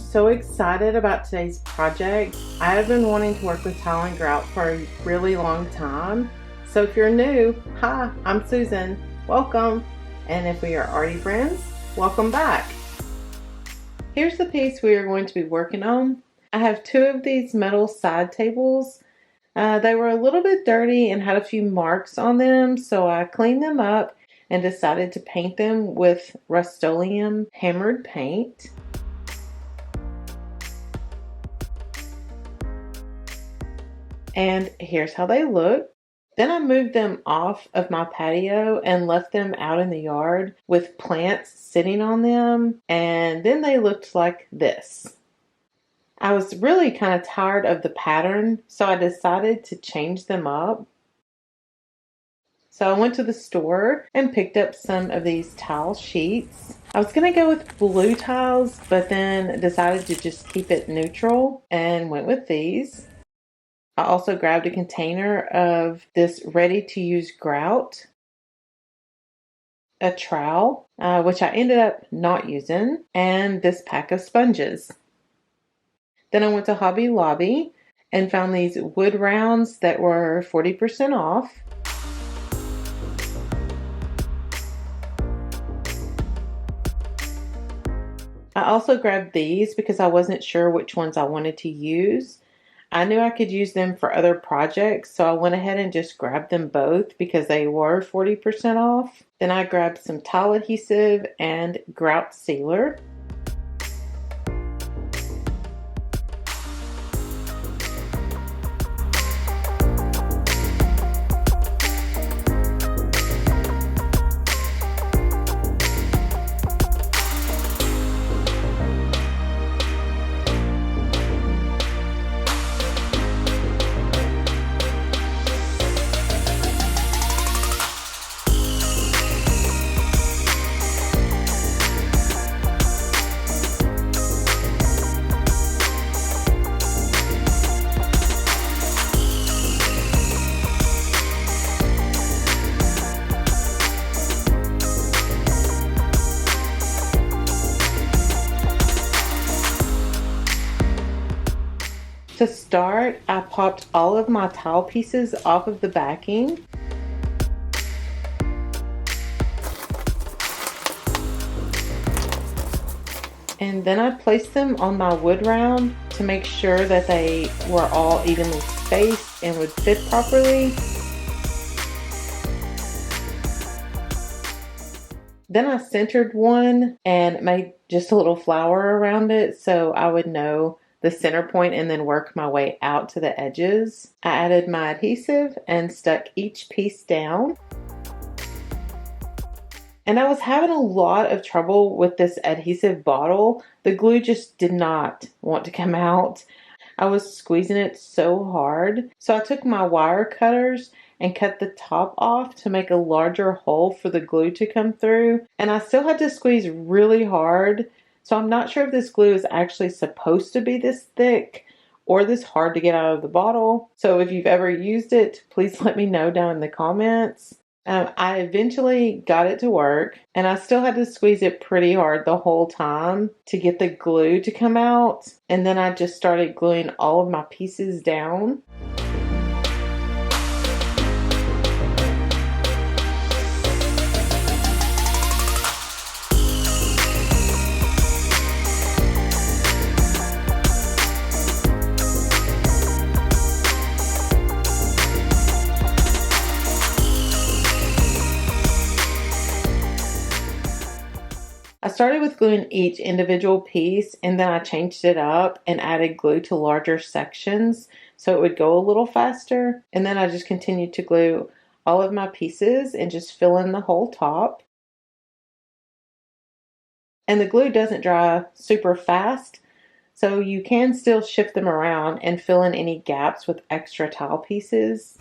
so excited about today's project. I have been wanting to work with tile and grout for a really long time. So if you're new, hi, I'm Susan. Welcome. And if we are already friends, welcome back. Here's the piece we are going to be working on. I have two of these metal side tables. They were a little bit dirty and had a few marks on them, so I cleaned them up and decided to paint them with Rust-Oleum hammered paint. And here's how they look. Then I moved them off of my patio and left them out in the yard with plants sitting on them, and then they looked like this. I was really kind of tired of the pattern, so I decided to change them up. So I went to the store and picked up some of these tile sheets. I was going to go with blue tiles, but then decided to just keep it neutral and went with these. I also grabbed a container of this ready-to-use grout, a trowel, which I ended up not using, and this pack of sponges. Then I went to Hobby Lobby and found these wood rounds that were 40% off. I also grabbed these because I wasn't sure which ones I wanted to use. I knew I could use them for other projects, so I went ahead and just grabbed them both because they were 40% off. Then I grabbed some tile adhesive and grout sealer. To start, I popped all of my tile pieces off of the backing. And then I placed them on my wood round to make sure that they were all evenly spaced and would fit properly. Then I centered one and made just a little flower around it so I would know the center point and then work my way out to the edges. I added my adhesive and stuck each piece down. And I was having a lot of trouble with this adhesive bottle. The glue just did not want to come out. I was squeezing it so hard. So I took my wire cutters and cut the top off to make a larger hole for the glue to come through. And I still had to squeeze really hard. So I'm not sure if this glue is actually supposed to be this thick or this hard to get out of the bottle. So if you've ever used it, please let me know down in the comments. I eventually got it to work, and I still had to squeeze it pretty hard the whole time to get the glue to come out. And then I just started gluing all of my pieces down. I started with gluing each individual piece, and then I changed it up and added glue to larger sections so it would go a little faster. And then I just continued to glue all of my pieces and just fill in the whole top. And the glue doesn't dry super fast, so you can still shift them around and fill in any gaps with extra tile pieces.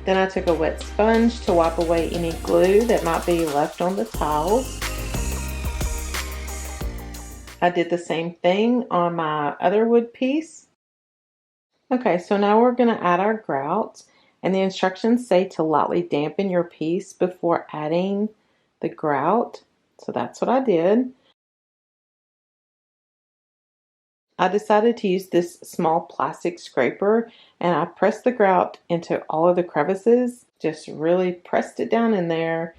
Then I took a wet sponge to wipe away any glue that might be left on the tiles. I did the same thing on my other wood piece. Okay, so now we're going to add our grout, and the instructions say to lightly dampen your piece before adding the grout. So that's what I did. I decided to use this small plastic scraper, and I pressed the grout into all of the crevices, just really pressed it down in there.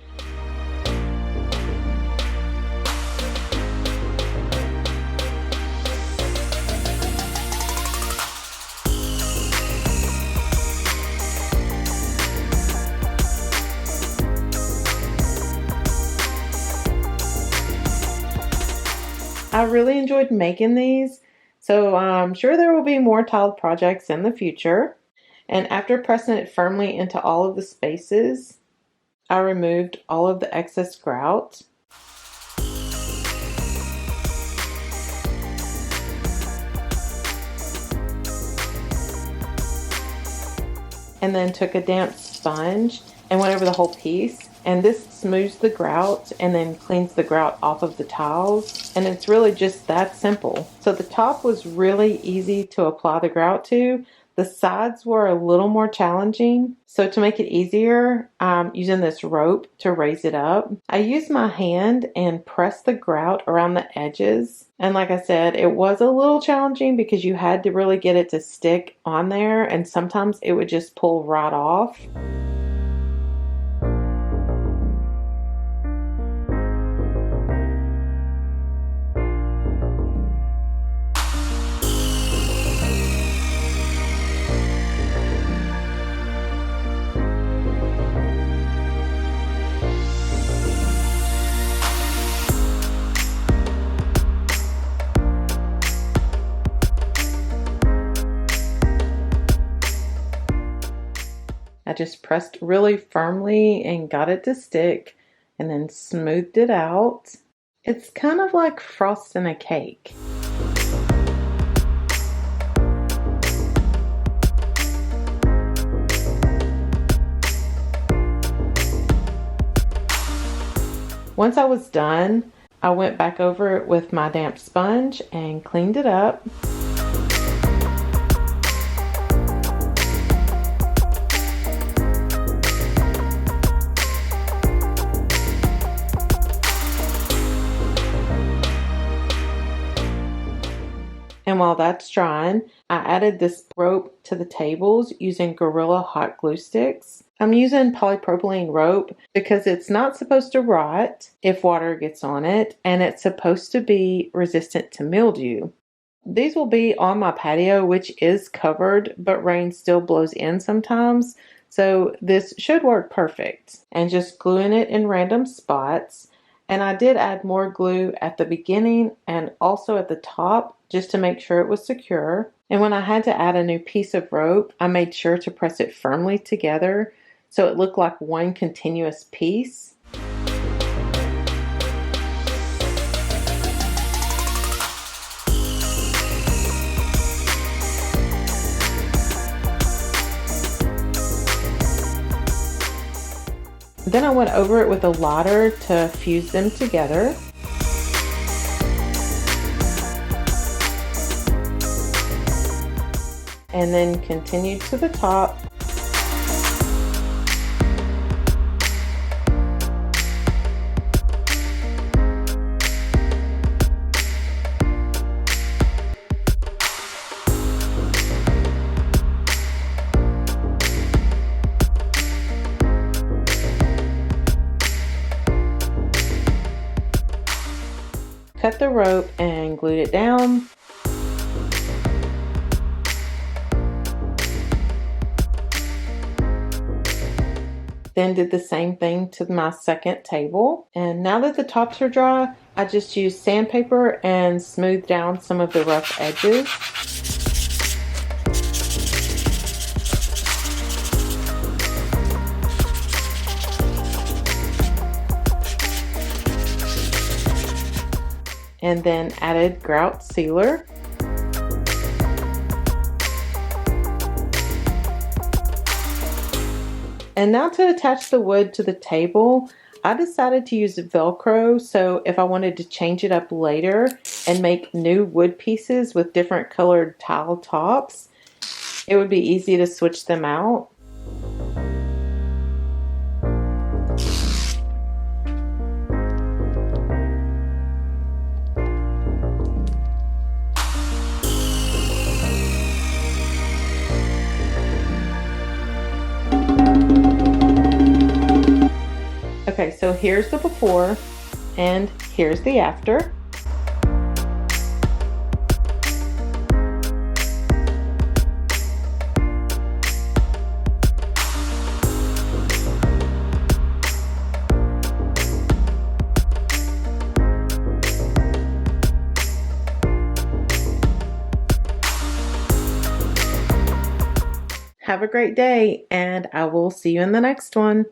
I really enjoyed making these, so I'm sure there will be more tiled projects in the future. And after pressing it firmly into all of the spaces, I removed all of the excess grout. And then took a damp sponge and went over the whole piece. And this smooths the grout and then cleans the grout off of the tiles. And it's really just that simple. So the top was really easy to apply the grout to. The sides were a little more challenging. So to make it easier, I'm using this rope to raise it up. I used my hand and pressed the grout around the edges. And like I said, it was a little challenging because you had to really get it to stick on there. And sometimes it would just pull right off. I just pressed really firmly and got it to stick and then smoothed it out. It's kind of like frosting a cake. Once I was done, I went back over it with my damp sponge and cleaned it up. And while that's drying, I added this rope to the tables using Gorilla hot glue sticks. I'm using polypropylene rope because it's not supposed to rot if water gets on it, and it's supposed to be resistant to mildew. These will be on my patio, which is covered, but rain still blows in sometimes. So this should work perfect. And just gluing it in random spots. And I did add more glue at the beginning and also at the top just to make sure it was secure. And when I had to add a new piece of rope, I made sure to press it firmly together so it looked like one continuous piece. Then I went over it with a ladder to fuse them together. And then continued to the top. Cut the rope and glued it down. Then did the same thing to my second table. And now that the tops are dry, I just used sandpaper and smoothed down some of the rough edges. And then added grout sealer. And now to attach the wood to the table, I decided to use Velcro, so if I wanted to change it up later and make new wood pieces with different colored tile tops, it would be easy to switch them out. Okay, so here's the before and here's the after. Have a great day, and I will see you in the next one.